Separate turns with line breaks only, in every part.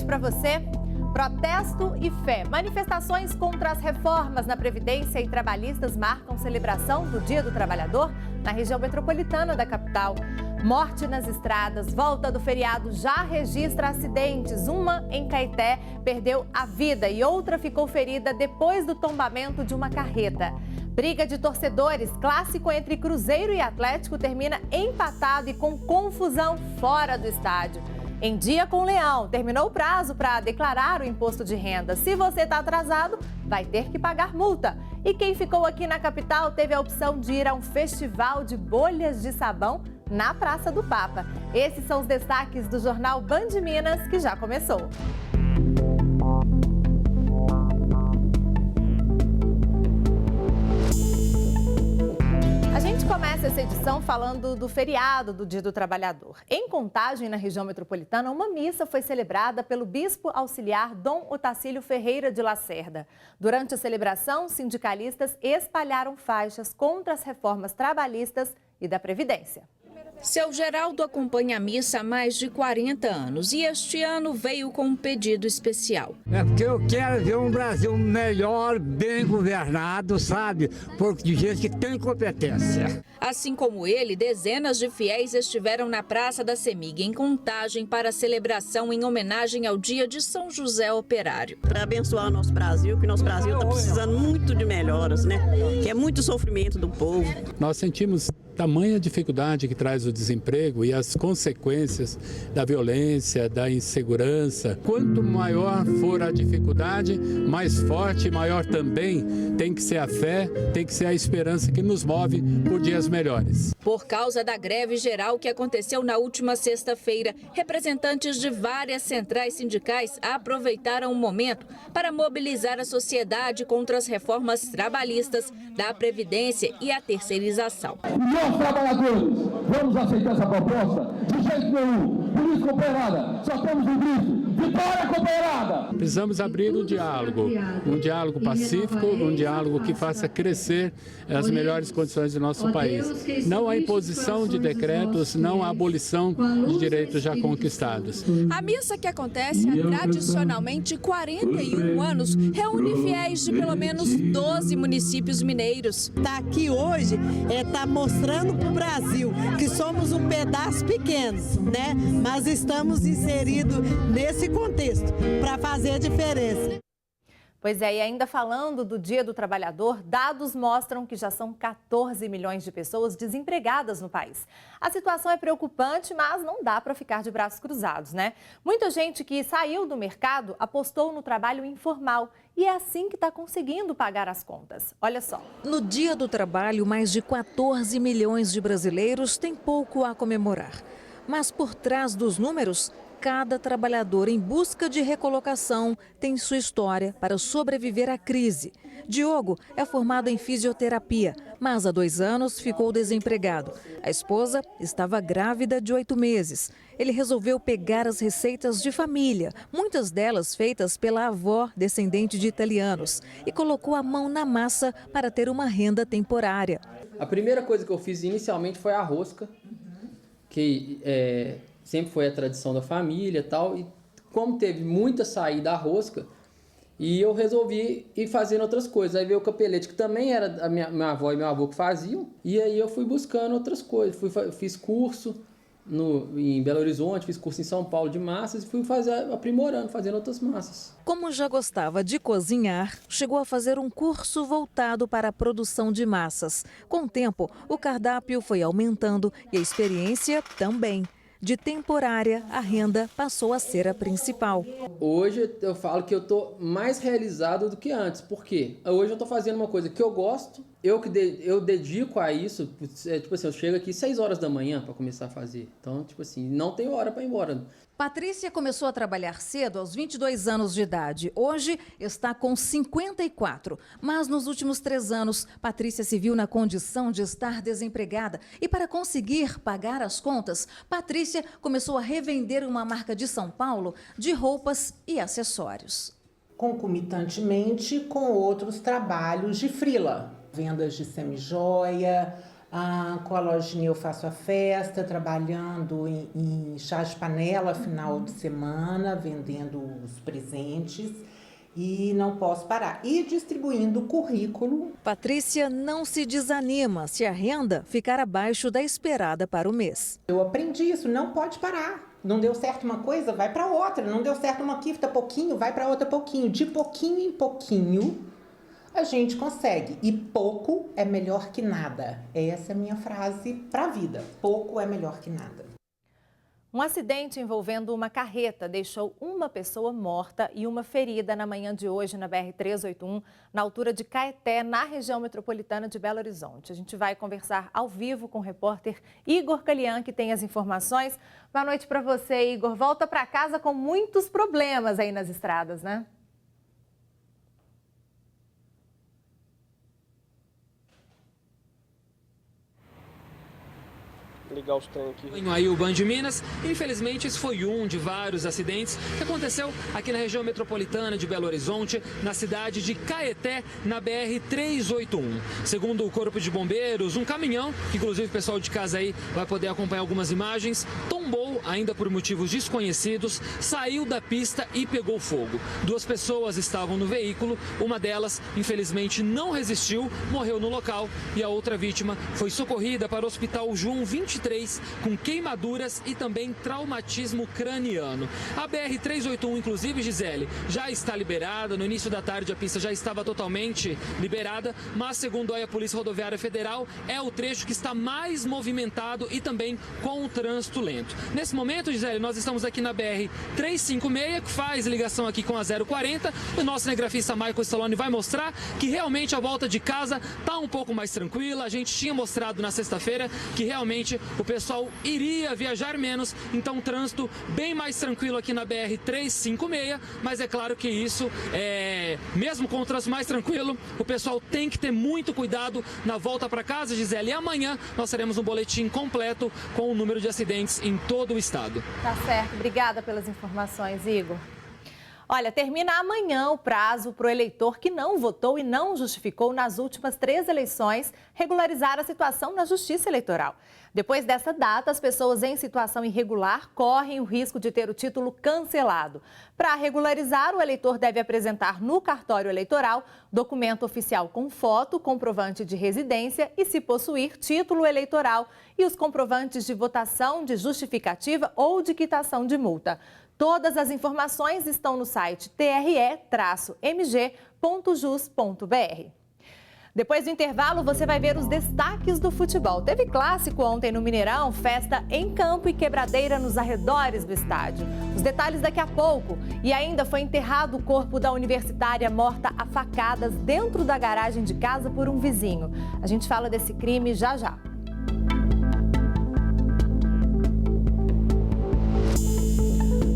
para você. Protesto e fé. Manifestações contra as reformas na Previdência e trabalhistas marcam celebração do Dia do Trabalhador na região metropolitana da capital. Morte nas estradas, volta do feriado já registra acidentes. Uma em Caeté perdeu a vida e outra ficou ferida depois do tombamento de uma carreta. Briga de torcedores, clássico entre Cruzeiro e Atlético termina empatado e com confusão fora do estádio. Em Dia com o Leão, terminou o prazo para declarar o imposto de renda. Se você está atrasado, vai ter que pagar multa. E quem ficou aqui na capital teve a opção de ir a um festival de bolhas de sabão na Praça do Papa. Esses são os destaques do jornal Band Minas, que já começou. A gente começa essa edição falando do feriado do Dia do Trabalhador. Em Contagem, na região metropolitana, uma missa foi celebrada pelo bispo auxiliar Dom Otacílio Ferreira de Lacerda. Durante a celebração, sindicalistas espalharam faixas contra as reformas trabalhistas e da Previdência.
Seu Geraldo acompanha a missa há mais de 40 anos e este ano veio com um pedido especial.
É porque eu quero ver um Brasil melhor, bem governado, sabe? De gente que tem competência.
Assim como ele, dezenas de fiéis estiveram na Praça da CEMIG em Contagem para a celebração em homenagem ao Dia de São José Operário.
Para abençoar o nosso Brasil, que o nosso Brasil está precisando muito de melhoras, né? Que é muito sofrimento do povo.
Nós sentimos tamanha dificuldade que traz o desemprego e as consequências da violência, da insegurança. Quanto maior for a dificuldade, mais forte e maior também tem que ser a fé, tem que ser a esperança que nos move por dias melhores.
Por causa da greve geral que aconteceu na última sexta-feira, representantes de várias centrais sindicais aproveitaram o momento para mobilizar a sociedade contra as reformas trabalhistas, da Previdência e a terceirização.
Nós, trabalhadores, vamos aceitar essa proposta? De jeito nenhum. Por isso, companheirada, só temos um grito. Vitória, companheirada!
Precisamos abrir um diálogo pacífico, um diálogo que faça crescer as melhores condições do nosso país. Não a imposição de decretos, não a abolição de direitos já conquistados.
A missa que acontece há tradicionalmente 41 anos reúne fiéis de pelo menos 12 municípios mineiros.
Está aqui hoje, está mostrando para o Brasil que somos um pedaço pequeno, né? Mas estamos inseridos nesse contexto para fazer a diferença.
Pois é, e ainda falando do Dia do Trabalhador, dados mostram que já são 14 milhões de pessoas desempregadas no país. A situação é preocupante, mas não dá para ficar de braços cruzados, né? Muita gente que saiu do mercado apostou no trabalho informal e é assim que está conseguindo pagar as contas. Olha só.
No Dia do Trabalho, mais de 14 milhões de brasileiros têm pouco a comemorar. Mas por trás dos números, cada trabalhador em busca de recolocação tem sua história para sobreviver à crise. Diogo é formado em fisioterapia, mas há 2 anos ficou desempregado. A esposa estava grávida de 8 meses. Ele resolveu pegar as receitas de família, muitas delas feitas pela avó descendente de italianos, e colocou a mão na massa para ter uma renda temporária.
A primeira coisa que eu fiz inicialmente foi a rosca, que sempre foi a tradição da família e tal, e como teve muita saída da rosca, e eu resolvi ir fazendo outras coisas. Aí veio o capelete, que também era a minha avó e meu avô que faziam, e aí eu fui buscando outras coisas. Fiz curso em Belo Horizonte, fiz curso em São Paulo de massas e fui aprimorando, fazendo outras massas.
Como já gostava de cozinhar, chegou a fazer um curso voltado para a produção de massas. Com o tempo, o cardápio foi aumentando e a experiência também. De temporária, a renda passou a ser a principal.
Hoje eu falo que eu estou mais realizado do que antes. Por quê? Hoje eu estou fazendo uma coisa que eu gosto, eu dedico a isso. Tipo assim, eu chego aqui 6 horas da manhã para começar a fazer. Então, tipo assim, não tenho hora para ir embora.
Patrícia começou a trabalhar cedo, aos 22 anos de idade. Hoje está com 54. Mas nos últimos 3 anos, Patrícia se viu na condição de estar desempregada. E para conseguir pagar as contas, Patrícia começou a revender uma marca de São Paulo de roupas e acessórios.
Concomitantemente com outros trabalhos de freela. Vendas de semijoia, Com a lojinha eu faço a festa, trabalhando em chá de panela final de semana, vendendo os presentes. E não posso parar. E distribuindo currículo.
Patrícia não se desanima se a renda ficar abaixo da esperada para o mês.
Eu aprendi isso, não pode parar. Não deu certo uma coisa, vai para outra. Não deu certo uma quifta, pouquinho, vai para outra pouquinho. De pouquinho em pouquinho, a gente consegue. E pouco é melhor que nada. Essa é a minha frase para a vida. Pouco é melhor que nada.
Um acidente envolvendo uma carreta deixou uma pessoa morta e uma ferida na manhã de hoje na BR-381, na altura de Caeté, na região metropolitana de Belo Horizonte. A gente vai conversar ao vivo com o repórter Igor Calian, que tem as informações. Boa noite para você, Igor. Volta para casa com muitos problemas aí nas estradas, né?
Ligar os trem aqui.
Aí o Band de Minas, infelizmente esse foi um de vários acidentes que aconteceu aqui na região metropolitana de Belo Horizonte, na cidade de Caeté, na BR-381. Segundo o Corpo de Bombeiros, um caminhão, que inclusive o pessoal de casa aí vai poder acompanhar algumas imagens, tombou ainda por motivos desconhecidos, saiu da pista e pegou fogo. 2 pessoas estavam no veículo, uma delas infelizmente não resistiu, morreu no local e a outra vítima foi socorrida para o Hospital João 23 com queimaduras e também traumatismo craniano. A BR-381, inclusive, Gisele, já está liberada. No início da tarde a pista já estava totalmente liberada, mas segundo a Polícia Rodoviária Federal, é o trecho que está mais movimentado e também com o trânsito lento. Nesse momento, Gisele, nós estamos aqui na BR-356, que faz ligação aqui com a 040. O nosso cinegrafista Michael Stallone vai mostrar que realmente a volta de casa está um pouco mais tranquila. A gente tinha mostrado na sexta-feira que realmente o pessoal iria viajar menos, então trânsito bem mais tranquilo aqui na BR-356, mas é claro que isso, mesmo com o trânsito mais tranquilo, o pessoal tem que ter muito cuidado na volta para casa, Gisele. E amanhã nós teremos um boletim completo com o número de acidentes em todo o estado.
Tá certo, obrigada pelas informações, Igor. Olha, termina amanhã o prazo para o eleitor que não votou e não justificou nas últimas 3 eleições regularizar a situação na Justiça Eleitoral. Depois dessa data, as pessoas em situação irregular correm o risco de ter o título cancelado. Para regularizar, o eleitor deve apresentar no cartório eleitoral documento oficial com foto, comprovante de residência e, se possuir, título eleitoral e os comprovantes de votação, de justificativa ou de quitação de multa. Todas as informações estão no site tre-mg.jus.br. Depois do intervalo, você vai ver os destaques do futebol. Teve clássico ontem no Mineirão, festa em campo e quebradeira nos arredores do estádio. Os detalhes daqui a pouco. E ainda foi enterrado o corpo da universitária morta a facadas dentro da garagem de casa por um vizinho. A gente fala desse crime já já.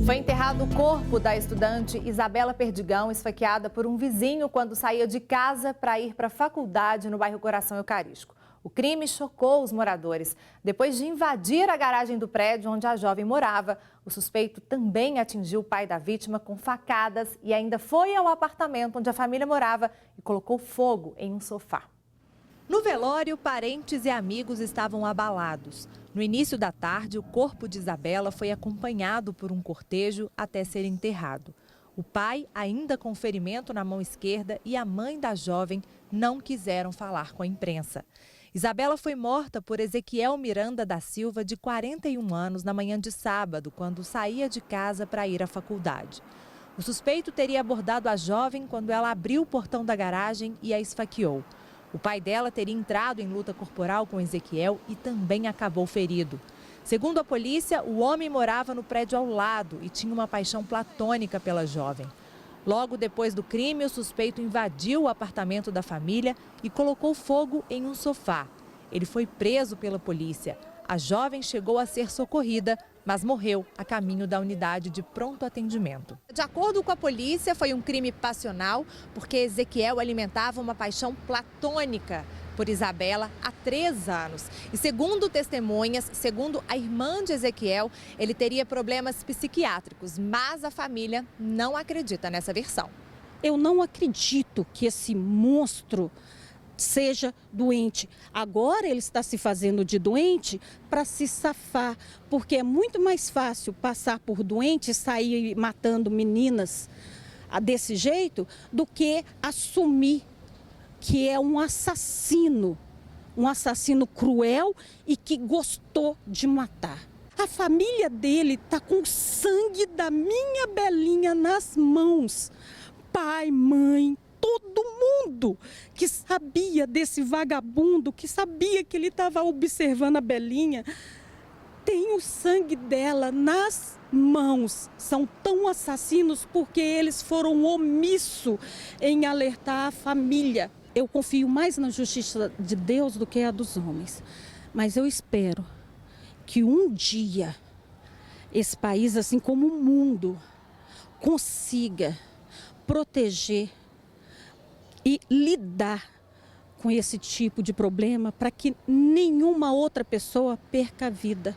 Foi enterrado o corpo da estudante Isabela Perdigão, esfaqueada por um vizinho quando saía de casa para ir para a faculdade no bairro Coração Eucarístico. O crime chocou os moradores. Depois de invadir a garagem do prédio onde a jovem morava, o suspeito também atingiu o pai da vítima com facadas e ainda foi ao apartamento onde a família morava e colocou fogo em um sofá. No velório, parentes e amigos estavam abalados. No início da tarde, o corpo de Isabela foi acompanhado por um cortejo até ser enterrado. O pai, ainda com ferimento na mão esquerda, e a mãe da jovem não quiseram falar com a imprensa. Isabela foi morta por Ezequiel Miranda da Silva, de 41 anos, na manhã de sábado, quando saía de casa para ir à faculdade. O suspeito teria abordado a jovem quando ela abriu o portão da garagem e a esfaqueou. O pai dela teria entrado em luta corporal com Ezequiel e também acabou ferido. Segundo a polícia, o homem morava no prédio ao lado e tinha uma paixão platônica pela jovem. Logo depois do crime, o suspeito invadiu o apartamento da família e colocou fogo em um sofá. Ele foi preso pela polícia. A jovem chegou a ser socorrida, mas morreu a caminho da unidade de pronto atendimento. De acordo com a polícia, foi um crime passional, porque Ezequiel alimentava uma paixão platônica por Isabela há 3 anos. E segundo testemunhas, segundo a irmã de Ezequiel, ele teria problemas psiquiátricos, mas a família não acredita nessa versão.
Eu não acredito que esse monstro
seja doente. Agora ele está se fazendo de doente para se safar, porque é muito mais fácil passar por doente e sair matando meninas desse jeito do que assumir que é um assassino cruel e que gostou de matar. A família dele está com o sangue da minha Belinha nas mãos. Pai, mãe, todo mundo que sabia desse vagabundo, que sabia que ele estava observando a Belinha, tem o sangue dela nas mãos. São tão assassinos porque eles foram omissos em alertar a família. Eu confio mais na justiça de Deus do que a dos homens. Mas eu espero que um dia esse país, assim como o mundo, consiga proteger e lidar com esse tipo de problema para que nenhuma outra pessoa perca a vida.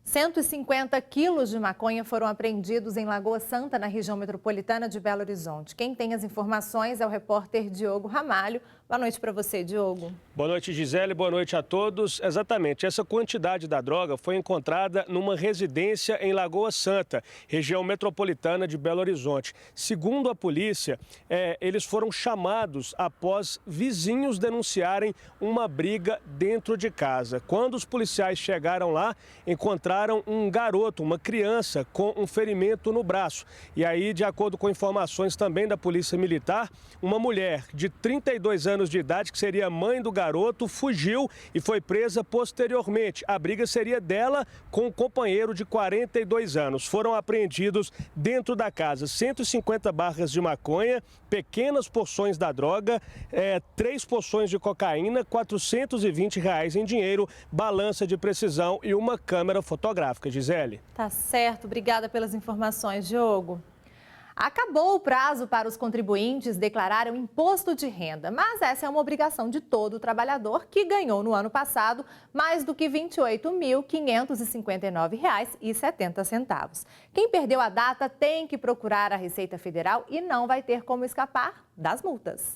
150 quilos de maconha foram apreendidos em Lagoa Santa, na região metropolitana de Belo Horizonte. Quem tem as informações é o repórter Diogo Ramalho. Boa noite para você, Diogo.
Boa noite, Gisele. Boa noite a todos. Exatamente, essa quantidade da droga foi encontrada numa residência em Lagoa Santa, região metropolitana de Belo Horizonte. Segundo a polícia, eles foram chamados após vizinhos denunciarem uma briga dentro de casa. Quando os policiais chegaram lá, encontraram um garoto, uma criança, com um ferimento no braço. E aí, de acordo com informações também da Polícia Militar, uma mulher de 32 anos de idade, que seria mãe do garoto, fugiu e foi presa posteriormente. A briga seria dela com um companheiro de 42 anos. Foram apreendidos dentro da casa 150 barras de maconha, pequenas porções da droga, 3 porções de cocaína, R$420 em dinheiro, balança de precisão e uma câmera fotográfica. Gisele.
Tá certo. Obrigada pelas informações, Diogo. Acabou o prazo para os contribuintes declararem o imposto de renda, mas essa é uma obrigação de todo trabalhador que ganhou no ano passado mais do que R$ 28.559,70. Quem perdeu a data tem que procurar a Receita Federal e não vai ter como escapar das multas.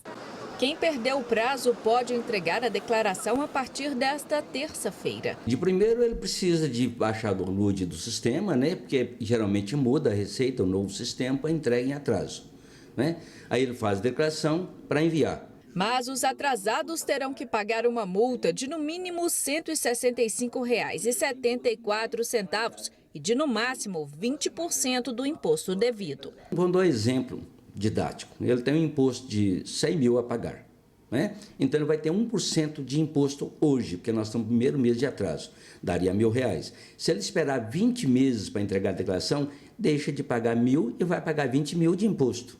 Quem perdeu o prazo pode entregar a declaração a partir desta terça-feira.
De primeiro, ele precisa de baixar o download do sistema, né? Porque geralmente muda a Receita, o novo sistema, para entrega em atraso, né? Aí ele faz a declaração para enviar.
Mas os atrasados terão que pagar uma multa de no mínimo R$ 165,74 e de no máximo 20% do imposto devido.
Vou dar um exemplo didático. Ele tem um imposto de 100 mil a pagar, né? Então ele vai ter 1% de imposto hoje, porque nós estamos no primeiro mês de atraso, daria R$1.000. Se ele esperar 20 meses para entregar a declaração, deixa de pagar 1.000 e vai pagar 20 mil de imposto,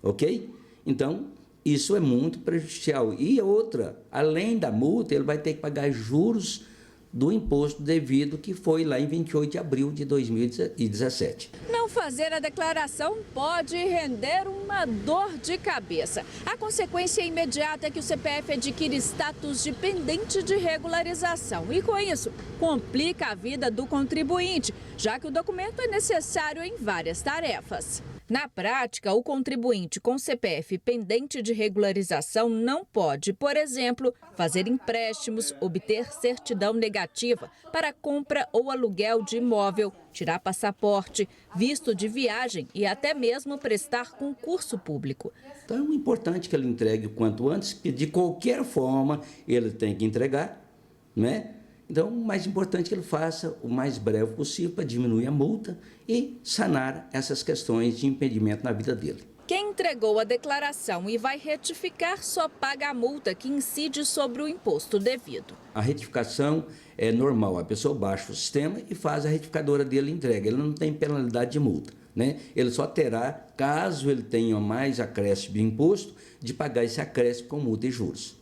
ok? Então, isso é muito prejudicial. E outra, além da multa, ele vai ter que pagar juros do imposto devido, que foi lá em 28 de abril de 2017.
Não fazer a declaração pode render uma dor de cabeça. A consequência imediata é que o CPF adquire status de pendente de regularização e, com isso, complica a vida do contribuinte, já que o documento é necessário em várias tarefas. Na prática, o contribuinte com CPF pendente de regularização não pode, por exemplo, fazer empréstimos, obter certidão negativa para compra ou aluguel de imóvel, tirar passaporte, visto de viagem e até mesmo prestar concurso público.
Então é importante que ele entregue o quanto antes, que de qualquer forma ele tem que entregar, né? Então, o mais importante é que ele faça o mais breve possível para diminuir a multa e sanar essas questões de impedimento na vida dele.
Quem entregou a declaração e vai retificar só paga a multa que incide sobre o imposto devido.
A retificação é normal, a pessoa baixa o sistema e faz a retificadora dele entrega. Ele não tem penalidade de multa, né? Ele só terá, caso ele tenha mais acréscimo de imposto, de pagar esse acréscimo com multa e juros.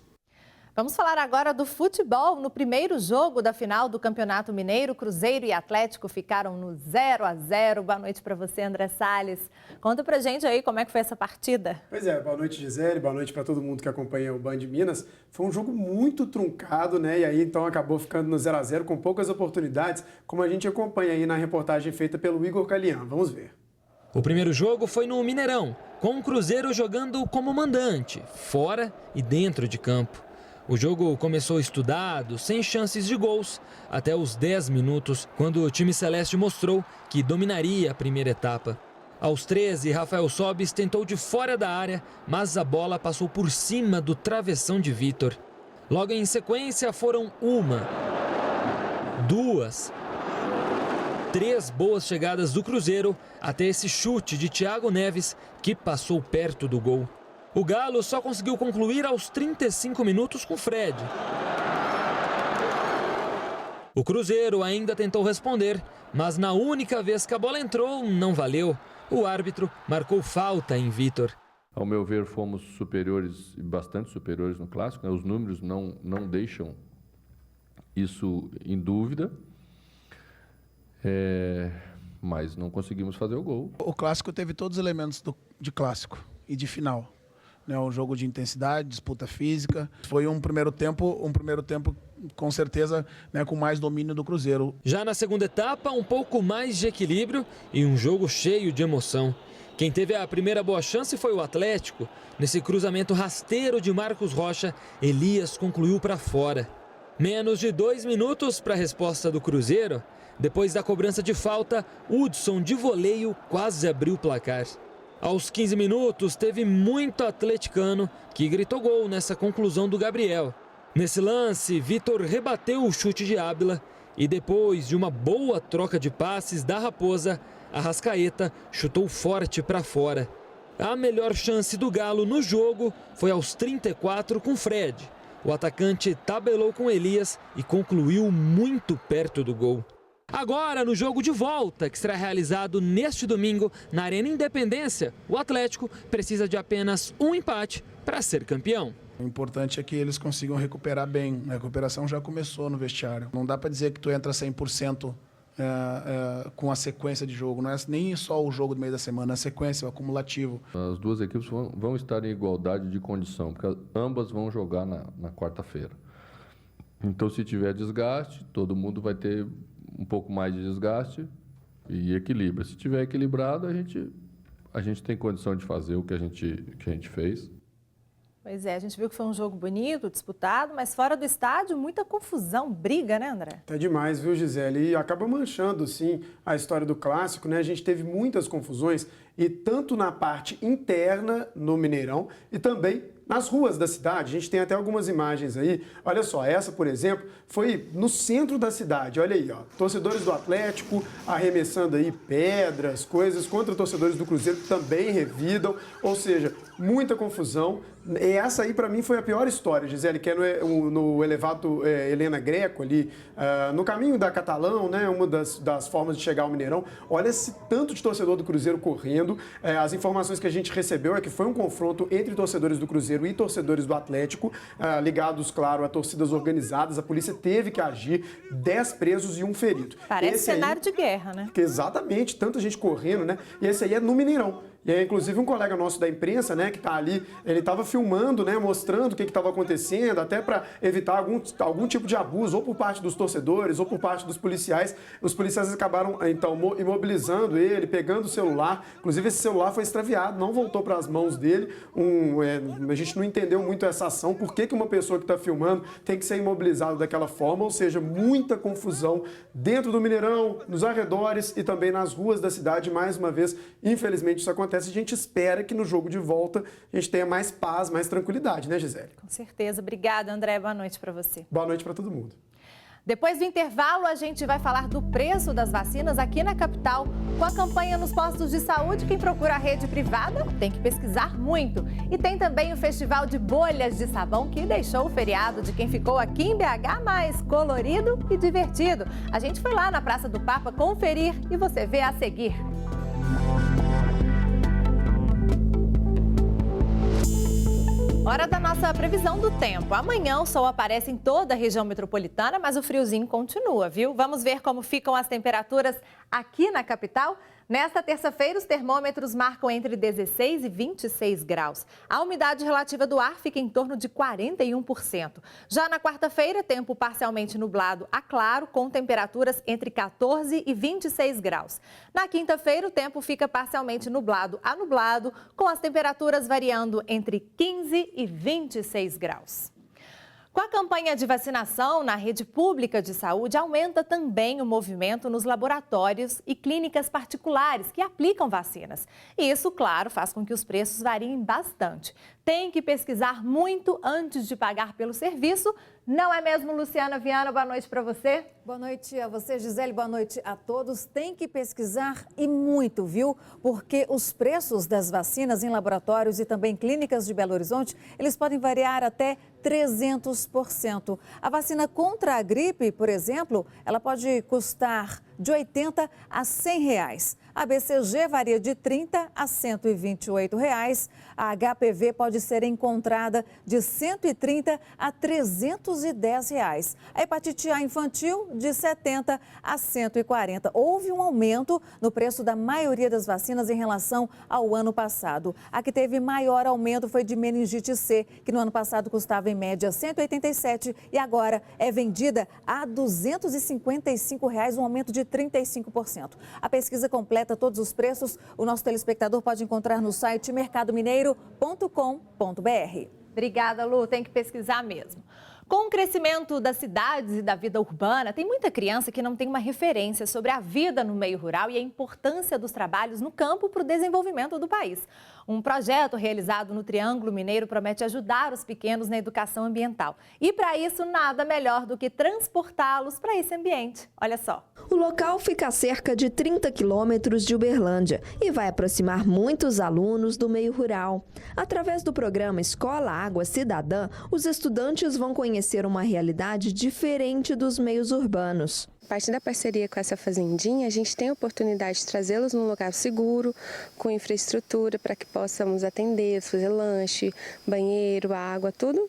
Vamos falar agora do futebol. No primeiro jogo da final do Campeonato Mineiro, Cruzeiro e Atlético ficaram no 0-0. Boa noite para você, André Salles. Conta pra gente aí como é que foi essa partida.
Pois é, boa noite, Gisele, boa noite para todo mundo que acompanha o Band Minas. Foi um jogo muito truncado, né? E aí então acabou ficando no 0-0 com poucas oportunidades, como a gente acompanha aí na reportagem feita pelo Igor Calian. Vamos ver.
O primeiro jogo foi no Mineirão, com o Cruzeiro jogando como mandante, fora e dentro de campo. O jogo começou estudado, sem chances de gols, até os 10 minutos, quando o time celeste mostrou que dominaria a primeira etapa. Aos 13, Rafael Sobis tentou de fora da área, mas a bola passou por cima do travessão de Vitor. Logo em sequência foram 1, 2, 3 boas chegadas do Cruzeiro até esse chute de Thiago Neves, que passou perto do gol. O Galo só conseguiu concluir aos 35 minutos com Fred. O Cruzeiro ainda tentou responder, mas na única vez que a bola entrou, não valeu. O árbitro marcou falta em Vitor.
Ao meu ver, fomos superiores, bastante superiores no Clássico, né? Os números não deixam isso em dúvida, mas não conseguimos fazer o gol.
O Clássico teve todos os elementos de Clássico e de final. Um jogo de intensidade, disputa física. Foi um primeiro tempo com certeza, com mais domínio do Cruzeiro.
Já na segunda etapa, um pouco mais de equilíbrio e um jogo cheio de emoção. Quem teve a primeira boa chance foi o Atlético. Nesse cruzamento rasteiro de Marcos Rocha, Elias concluiu para fora. Menos de 2 minutos para a resposta do Cruzeiro. Depois da cobrança de falta, Hudson de voleio quase abriu o placar. Aos 15 minutos, teve muito atleticano que gritou gol nessa conclusão do Gabriel. Nesse lance, Vitor rebateu o chute de Ábila e depois de uma boa troca de passes da Raposa, Arrascaeta chutou forte para fora. A melhor chance do Galo no jogo foi aos 34 com Fred. O atacante tabelou com Elias e concluiu muito perto do gol. Agora, no jogo de volta, que será realizado neste domingo na Arena Independência, o Atlético precisa de apenas um empate para ser campeão.
O importante é que eles consigam recuperar bem. A recuperação já começou no vestiário. Não dá para dizer que tu entra 100% com a sequência de jogo. Não é nem só o jogo do meio da semana, a sequência, o acumulativo.
As duas equipes vão estar em igualdade de condição, porque ambas vão jogar na quarta-feira. Então, se tiver desgaste, todo mundo vai ter um pouco mais de desgaste e equilíbrio. Se tiver equilibrado, a gente tem condição de fazer o que a gente fez.
Pois é, a gente viu que foi um jogo bonito, disputado, mas fora do estádio, muita confusão, briga, né, André?
Tá demais, viu, Gisele? E acaba manchando, sim, a história do Clássico, né? A gente teve muitas confusões, e tanto na parte interna, no Mineirão, e também nas ruas da cidade. A gente tem até algumas imagens aí. Olha só, essa, por exemplo, foi no centro da cidade. Olha aí, ó. Torcedores do Atlético arremessando aí pedras, coisas contra torcedores do Cruzeiro que também revidam. Ou seja, muita confusão. E essa aí, para mim, foi a pior história, Gisele, que é no elevado Helena Greco, ali, no caminho da Catalão, né? Uma das formas de chegar ao Mineirão. Olha esse tanto de torcedor do Cruzeiro correndo. As informações que a gente recebeu é que foi um confronto entre torcedores do Cruzeiro e torcedores do Atlético, ligados, claro, a torcidas organizadas. A polícia teve que agir, 10 presos e 1 ferido.
Parece cenário de guerra, né?
Exatamente, tanta gente correndo, né? E esse aí é no Mineirão. E aí, inclusive, um colega nosso da imprensa, né, que tá ali, ele estava filmando, né, mostrando o que estava acontecendo, até para evitar algum tipo de abuso, ou por parte dos torcedores, ou por parte dos policiais. Os policiais acabaram, então, imobilizando ele, pegando o celular. Inclusive, esse celular foi extraviado, não voltou para as mãos dele. A gente não entendeu muito essa ação. Por que uma pessoa que está filmando tem que ser imobilizada daquela forma? Ou seja, muita confusão dentro do Mineirão, nos arredores e também nas ruas da cidade. Mais uma vez, infelizmente, isso acontece. A gente espera que no jogo de volta a gente tenha mais paz, mais tranquilidade, né, Gisele?
Com certeza. Obrigada, André. Boa noite para você.
Boa noite para todo mundo.
Depois do intervalo, a gente vai falar do preço das vacinas aqui na capital. Com a campanha nos postos de saúde, quem procura a rede privada tem que pesquisar muito. E tem também o Festival de Bolhas de Sabão, que deixou o feriado de quem ficou aqui em BH mais colorido e divertido. A gente foi lá na Praça do Papa conferir e você vê a seguir. Hora da nossa previsão do tempo. Amanhã o sol aparece em toda a região metropolitana, mas o friozinho continua, viu? Vamos ver como ficam as temperaturas aqui na capital? Nesta terça-feira, os termômetros marcam entre 16 e 26 graus. A umidade relativa do ar fica em torno de 41%. Já na quarta-feira, tempo parcialmente nublado a claro, com temperaturas entre 14 e 26 graus. Na quinta-feira, o tempo fica parcialmente nublado a nublado, com as temperaturas variando entre 15 e 26 graus. Com a campanha de vacinação na rede pública de saúde, aumenta também o movimento nos laboratórios e clínicas particulares que aplicam vacinas. E isso, claro, faz com que os preços variem bastante. Tem que pesquisar muito antes de pagar pelo serviço. Não é mesmo, Luciana Viana? Boa noite para você.
Boa noite a você, Gisele. Boa noite a todos. Tem que pesquisar e muito, viu? Porque os preços das vacinas em laboratórios e também clínicas de Belo Horizonte, eles podem variar até 300%. A vacina contra a gripe, por exemplo, ela pode custar de R$ 80 a R$ 100. A BCG varia de R$ 30 a R$ 128. A HPV pode ser encontrada de R$ 130 a R$ 310. A hepatite A infantil, de R$ 70 a R$ 140. Houve um aumento no preço da maioria das vacinas em relação ao ano passado. A que teve maior aumento foi de meningite C, que no ano passado custava em média R$ 187 e agora é vendida a R$ 255, um aumento de 35%. A pesquisa completa todos os preços, o nosso telespectador pode encontrar no site mercadomineiro.com.br.
Obrigada, Lu. Tem que pesquisar mesmo. Com o crescimento das cidades e da vida urbana, tem muita criança que não tem uma referência sobre a vida no meio rural e a importância dos trabalhos no campo para o desenvolvimento do país. Um projeto realizado no Triângulo Mineiro promete ajudar os pequenos na educação ambiental. E para isso, nada melhor do que transportá-los para esse ambiente. Olha só.
O local fica a cerca de 30 quilômetros de Uberlândia e vai aproximar muitos alunos do meio rural. Através do programa Escola Água Cidadã, os estudantes vão conhecer uma realidade diferente dos meios urbanos.
A partir da parceria com essa fazendinha, a gente tem a oportunidade de trazê-los num lugar seguro, com infraestrutura para que possamos atender, fazer lanche, banheiro, água, tudo.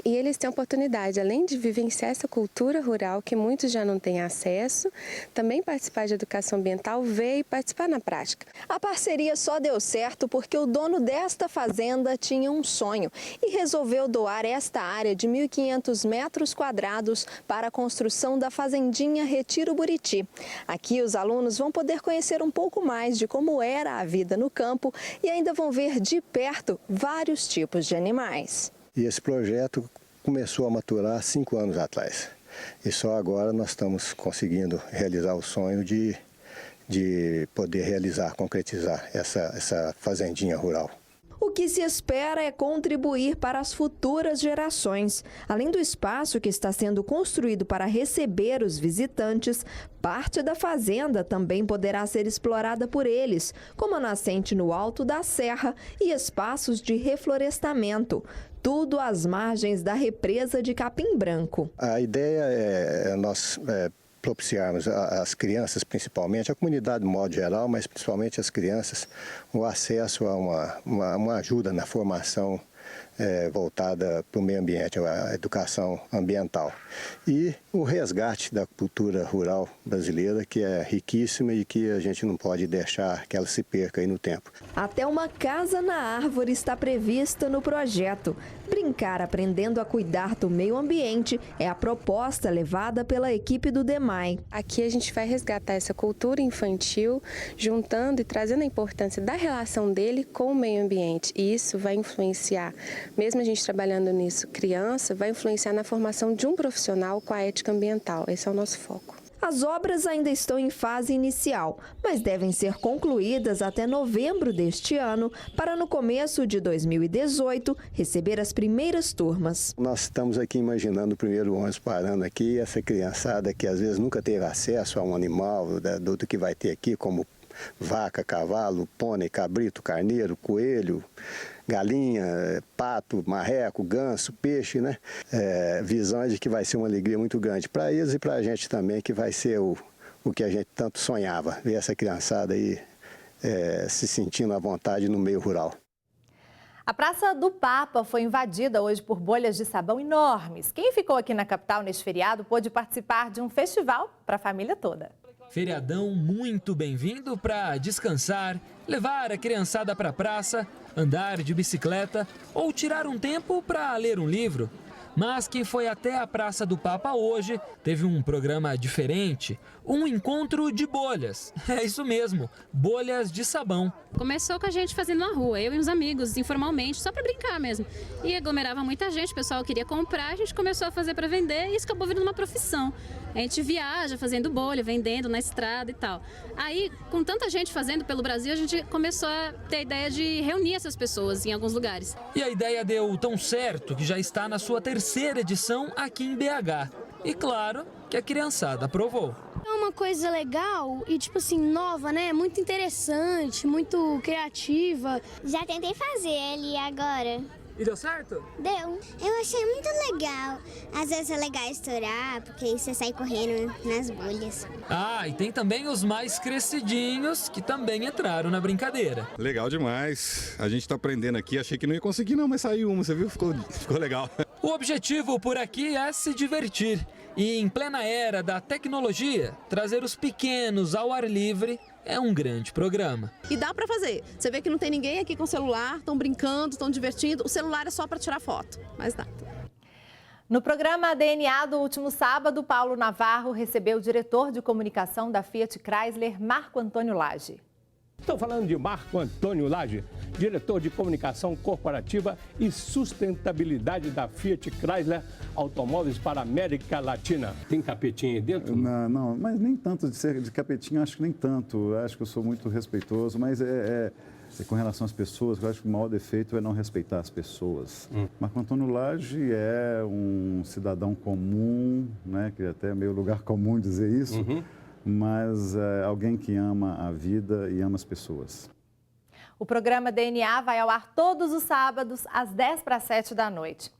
E eles têm a oportunidade, além de vivenciar essa cultura rural que muitos já não têm acesso, também participar de educação ambiental, ver e participar na prática.
A parceria só deu certo porque o dono desta fazenda tinha um sonho e resolveu doar esta área de 1.500 metros quadrados para a construção da fazendinha Retiro Buriti. Aqui os alunos vão poder conhecer um pouco mais de como era a vida no campo e ainda vão ver de perto vários tipos de animais.
E esse projeto começou a maturar 5 anos atrás. E só agora nós estamos conseguindo realizar o sonho de poder realizar, concretizar essa fazendinha rural.
O que se espera é contribuir para as futuras gerações. Além do espaço que está sendo construído para receber os visitantes, parte da fazenda também poderá ser explorada por eles, como a nascente no alto da serra e espaços de reflorestamento. Tudo às margens da represa de Capim Branco.
A ideia é nós propiciarmos às crianças, principalmente, a comunidade de modo geral, mas principalmente as crianças, o acesso a uma ajuda na formação voltada para o meio ambiente, a educação ambiental. E o resgate da cultura rural brasileira, que é riquíssima e que a gente não pode deixar que ela se perca aí no tempo.
Até uma casa na árvore está prevista no projeto. Brincar aprendendo a cuidar do meio ambiente é a proposta levada pela equipe do DEMAI.
Aqui a gente vai resgatar essa cultura infantil, juntando e trazendo a importância da relação dele com o meio ambiente. E isso vai influenciar, mesmo a gente trabalhando nisso, criança, vai influenciar na formação de um profissional com a ética ambiental. Esse é o nosso foco.
As obras ainda estão em fase inicial, mas devem ser concluídas até novembro deste ano, para no começo de 2018 receber as primeiras turmas.
Nós estamos aqui imaginando o primeiro ônibus parando aqui, essa criançada que às vezes nunca teve acesso a um animal do que vai ter aqui, como vaca, cavalo, pônei, cabrito, carneiro, coelho, galinha, pato, marreco, ganso, peixe, né? Visões de que vai ser uma alegria muito grande para eles e para a gente também, que vai ser o que a gente tanto sonhava, ver essa criançada aí se sentindo à vontade no meio rural.
A Praça do Papa foi invadida hoje por bolhas de sabão enormes. Quem ficou aqui na capital neste feriado pôde participar de um festival para a família toda.
Feriadão muito bem-vindo para descansar, levar a criançada para a praça, andar de bicicleta ou tirar um tempo para ler um livro. Mas quem foi até a Praça do Papa hoje teve um programa diferente, um encontro de bolhas. É isso mesmo, bolhas de sabão.
Começou com a gente fazendo na rua, eu e uns amigos, informalmente, só para brincar mesmo. E aglomerava muita gente, o pessoal queria comprar, a gente começou a fazer para vender e isso acabou virando uma profissão. A gente viaja fazendo bolha, vendendo na estrada e tal. Aí, com tanta gente fazendo pelo Brasil, a gente começou a ter a ideia de reunir essas pessoas em alguns lugares.
E a ideia deu tão certo que já está na sua terceira edição aqui em BH. E claro que a criançada aprovou.
É uma coisa legal e, tipo assim, nova, né? Muito interessante, muito criativa.
Já tentei fazer ali agora.
E deu certo?
Deu. Eu achei muito legal. Às vezes é legal estourar, porque aí você sai correndo nas bolhas.
Ah, e tem também os mais crescidinhos que também entraram na brincadeira.
Legal demais. A gente tá aprendendo aqui. Achei que não ia conseguir não, mas saiu uma, você viu? Ficou legal.
O objetivo por aqui é se divertir. E em plena era da tecnologia, trazer os pequenos ao ar livre é um grande programa.
E dá para fazer. Você vê que não tem ninguém aqui com celular, estão brincando, estão divertindo. O celular é só para tirar foto, mas dá.
No programa DNA do último sábado, Paulo Navarro recebeu o diretor de comunicação da Fiat Chrysler, Marco Antônio Lage.
Estou falando de Marco Antônio Lage, diretor de comunicação corporativa e sustentabilidade da Fiat Chrysler Automóveis para a América Latina. Tem capetinha aí dentro?
Não, mas nem tanto de capetinha, acho que nem tanto. Acho que eu sou muito respeitoso, mas com relação às pessoas, eu acho que o maior defeito é não respeitar as pessoas. Marco Antônio Lage é um cidadão comum, né, que até é meio lugar comum dizer isso, mas é alguém que ama a vida e ama as pessoas.
O programa DNA vai ao ar todos os sábados, às 6:50 da noite.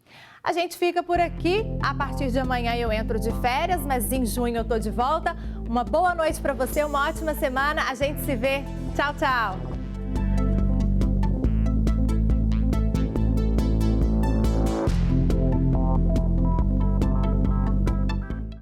A gente fica por aqui. A partir de amanhã eu entro de férias, mas em junho eu tô de volta. Uma boa noite para você, uma ótima semana. A gente se vê. Tchau, tchau.